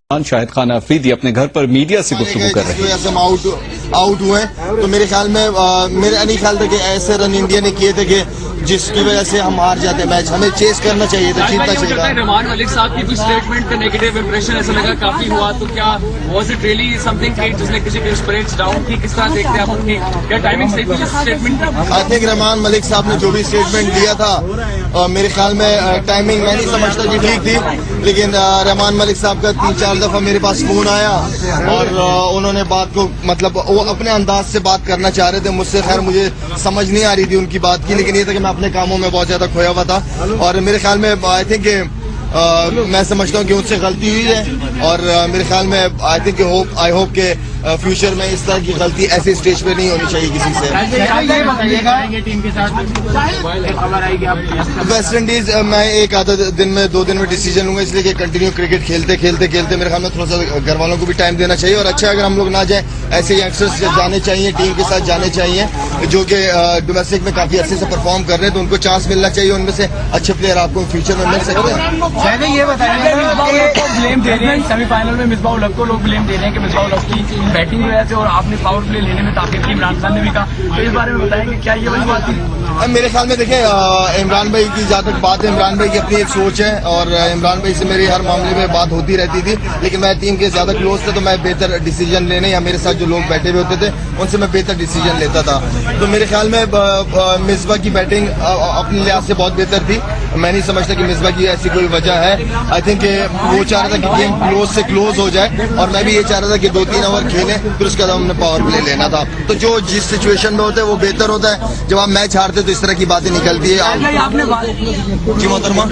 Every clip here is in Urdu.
شاہد خان افریدی اپنے گھر پر میڈیا سے گفتگو کر رہے ہیں. جس ہم آؤٹ ہوئے تو میرے خیال میں میرا نہیں خیال تھا کہ ایسے رن انڈیا نے کیے تھے کہ جس کی وجہ سے ہم ہار جاتے میچ. ہمیں چیز کرنا چاہیے تھا, جیتنا چاہیے تھا. رحمان ملک صاحب کی کوئی اسٹیٹمنٹ نیگیٹو امپریشن ایسا لگا کافی ہوا, تو کیا was it really some thing کہ جس نے کسی کے اسپرٹس ڈاؤن کی, کس طرح دیکھتے ہیں آپ ان کی, کیا ٹائمنگ صحیح تھی اسٹیٹمنٹ کی؟ آئی تھنک رحمان ملک صاحب نے جو بھی اسٹیٹمنٹ دیا تھا میرے خیال میں ٹائمنگ میں نہیں سمجھتا کہ ٹھیک تھی, لیکن رحمان ملک صاحب کا 3-4 دفعہ میرے پاس فون آیا اور انہوں نے بات کو مطلب وہ اپنے انداز سے بات کرنا چاہ رہے تھے مجھ سے. خیر مجھے سمجھ نہیں آ رہی تھی ان کی بات کی, لیکن یہ تھا کہ میں اپنے کاموں میں بہت زیادہ کھویا ہوا تھا. اور میرے خیال میں آئی تھنک کہ میں سمجھتا ہوں کہ ان سے غلطی ہوئی ہے, اور میرے خیال میں آئی تھنک آئی ہوپ کہ فیوچر میں اس طرح کی غلطی ایسے اسٹیج پہ نہیں ہونی چاہیے کسی سے. ویسٹ انڈیز میں ایک آدھا دن میں 2 دن میں ڈیسیجن لوں گا, اس لیے کہ کنٹینیو کرکٹ کھیلتے میرے خیال میں تھوڑا سا گھر والوں کو بھی ٹائم دینا چاہیے. اور اچھا اگر ہم لوگ نہ جائیں, ایسے ینگسٹرس جانے چاہیے, ٹیم کے ساتھ جانے چاہیے جو کہ ڈومیسٹک میں کافی عرصے سے پرفارم کر رہے ہیں, تو ان کو چانس ملنا چاہیے. ان میں سے اچھے پلیئر آپ کو فیوچر میں مل سکتے ہیں. یہ بتائیے بلیم دے رہے ہیں سیمی فائنل میں مصباح الحق کو لوگ بلیم دے رہے ہیں کہ مصباح الحق کی بیٹنگ کی وجہ سے, اور آپ نے پاور پلے لینے میں تاخیر کی, عمران خان نے بھی کہا, تو اس بارے میں بتائیں کہ کیا یہ وہی بات تھی؟ میرے خیال میں دیکھیں عمران بھائی کی جہاں تک بات ہے, عمران بھائی کی اپنی ایک سوچ ہے, اور عمران بھائی سے میری ہر معاملے میں بات ہوتی رہتی تھی, لیکن میں ٹیم کے زیادہ کلوز تھا تو میں بہتر ڈیسیجن لینے, یا میرے ساتھ جو لوگ بیٹھے ہوئے ہوتے تھے ان سے میں بہتر ڈیسیجن لیتا تھا. تو میرے خیال میں مصباح کی بیٹنگ اپنے لحاظ سے بہت بہتر تھی. میں نہیں سمجھتا کہ مصباح کی ایسی کوئی وجہ ہے. آئی تھنک کہ وہ چاہ رہا تھا کہ گیم کلوز سے کلوز ہو جائے, اور میں بھی یہ چاہ رہا تھا کہ 2-3 اوور کھیلیں, پھر اس کے بعد ہم نے پاور پلے لینا تھا. تو جو جس سچویشن میں ہوتا ہے وہ بہتر ہوتا ہے. جب آپ میچ ہارتے تو اس طرح کی باتیں نکلتی ہے. جی محترمہ,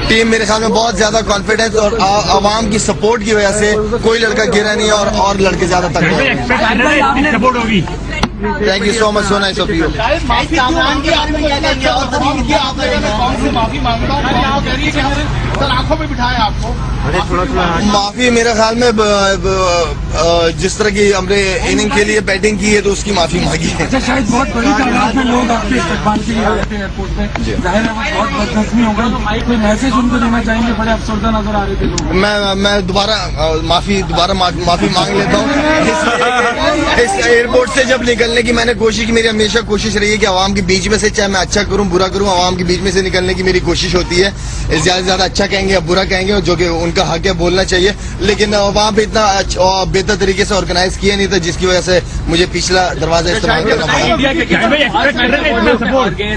ٹیم میرے خیال میں بہت زیادہ کانفیڈنس اور عوام کی سپورٹ کی وجہ سے کوئی لڑکا گرا نہیں, اور لڑکے زیادہ تک ہوگی. Thank you so much, so nice of you. معافی میرے خیال میں جس طرح کی ہم نے اننگ کے لیے بیٹنگ کی ہے تو اس کی معافی مانگی ہے. شاید بہت بڑی تعداد میں لوگ آپ کے استقبال کے لیے آئے تھے ایئرپورٹ پہ, ظاہر ہے وہ بہت بدزخمی ہو گئے, کوئی میسج ان کو دینا چاہیں گے؟ بڑے افسردہ نظر آ رہے تھے لوگ. میں دوبارہ معافی مانگ لیتا ہوں. اس ایئرپورٹ سے جب نکلنے کی میں نے کوشش کی, میری ہمیشہ کوشش رہی ہے کہ عوام کے بیچ میں سے, چاہے میں اچھا کروں برا کروں, عوام کے بیچ میں سے نکلنے کی میری کوشش ہوتی ہے. زیادہ سے زیادہ اچھا کہیں گے یا برا کہیں گے, جو کہ ان کا حق ہے بولنا چاہیے, لیکن وہاں پہ اتنا بہتر طریقے سے آرگنائز کیا نہیں تھا جس کی وجہ سے مجھے پچھلا دروازہ استعمال کرنا پڑا.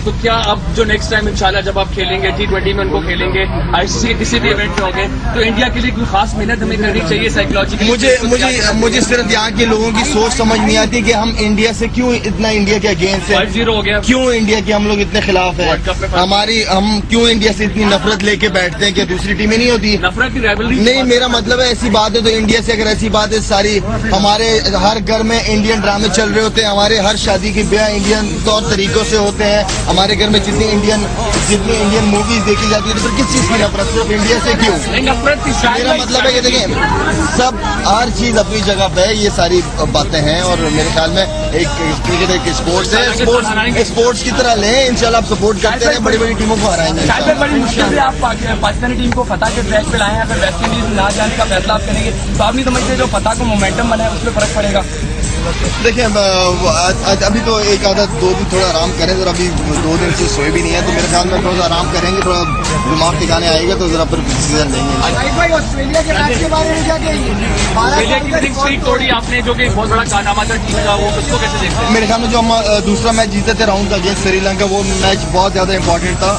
تو کیا اب جو نیکسٹ ٹائم انشاءاللہ جب آپ کھیلیں گے T20 میں ان کو کھیلیں گے, ICC کے کسی بھی ایونٹ میں ہوں گے, تو انڈیا کے لیے کوئی خاص محنت ہمیں کرنی چاہیے سائیکولوجیکلی؟ مجھے صرف یہاں کے لوگوں کی سوچ سمجھ نہیں آتی کہ ہم انڈیا سے کیوں اتنا انڈیا کے اگینسٹ ہے, 5-0 ہو گیا, کیوں انڈیا کے ہم لوگ اتنے خلاف ہیں, ہم کیوں انڈیا سے اتنی نفرت لے کے بیٹھتے ہیں کہ دوسری ٹیمیں نہیں ہوتی نفرت کی رائیولری نہیں. میرا مطلب ہے ایسی بات ہے تو انڈیا سے اگر ایسی بات ہے, ساری ہمارے ہر گھر میں انڈین ڈرامے چل رہے ہوتے ہیں, ہمارے ہر شادی کے بیاہ انڈین طور طریقوں سے ہوتے ہیں, ہمارے گھر میں جتنی انڈین موویز دیکھی جاتی ہے, تو پھر کس چیز کی نفرت, صرف انڈیا سے کیوں؟ میرا مطلب ہے کہ دیکھیں سب ہر چیز اپنی جگہ پہ ہے, یہ ساری باتیں ہیں, اور میرے خیال میں ایک کرکٹ ایک اسپورٹس ہے, اسپورٹس کی طرح لیں. انشاءاللہ آپ سپورٹ کرتے رہیں, بڑی بڑی ٹیموں کو ہرائیں گے. بڑی مشکل سے آپ پاکستانی ٹیم کو فتح کے ٹریک پہ لائیں, اگر ویسٹ انڈیز نہ جانے کا فیصلہ آپ کریں گے تو آپ نہیں سمجھتے جو فتح کو مومنٹم بنا ہے اس پہ فرق پڑے گا؟ دیکھیں ابھی تو ایک آدھا 2 دن تھوڑا آرام کریں, ذرا ابھی 2 دن سے سوئے بھی نہیں ہے, تو میرے خیال میں تھوڑا سا آرام کریں گے, تھوڑا دماغ ٹھکانے آئے گا تو ذرا پھر ڈیسیزن لیں گے. آسٹریلیا کے میچ کے بارے میں کیا کہیں؟ توڑی آپ نے جو کہ بہت بڑا کارنامہ تھا ٹیم کا, وہ اس کو کیسے دیکھتے ہیں؟ میرے خیال میں جو ہم دوسرا میچ جیتے تھے راؤنڈ کا اگینسٹ سری لنکا, وہ میچ بہت زیادہ امپورٹنٹ تھا,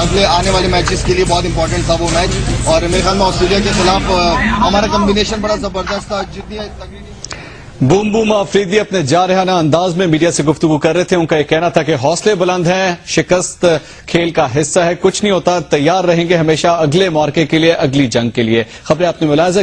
اگلے آنے والے میچز کے لیے بہت امپورٹنٹ تھا وہ میچ, اور میرے خیال میں آسٹریلیا کے خلاف ہمارا کمبینیشن بڑا زبردست تھا. جتنی بوم افریدی اپنے جارحانہ انداز میں میڈیا سے گفتگو کر رہے تھے. ان کا یہ کہنا تھا کہ حوصلے بلند ہیں, شکست کھیل کا حصہ ہے, کچھ نہیں ہوتا, تیار رہیں گے ہمیشہ اگلے معرکے کے لیے, اگلی جنگ کے لیے. خبریں آپ نے ملاحظہ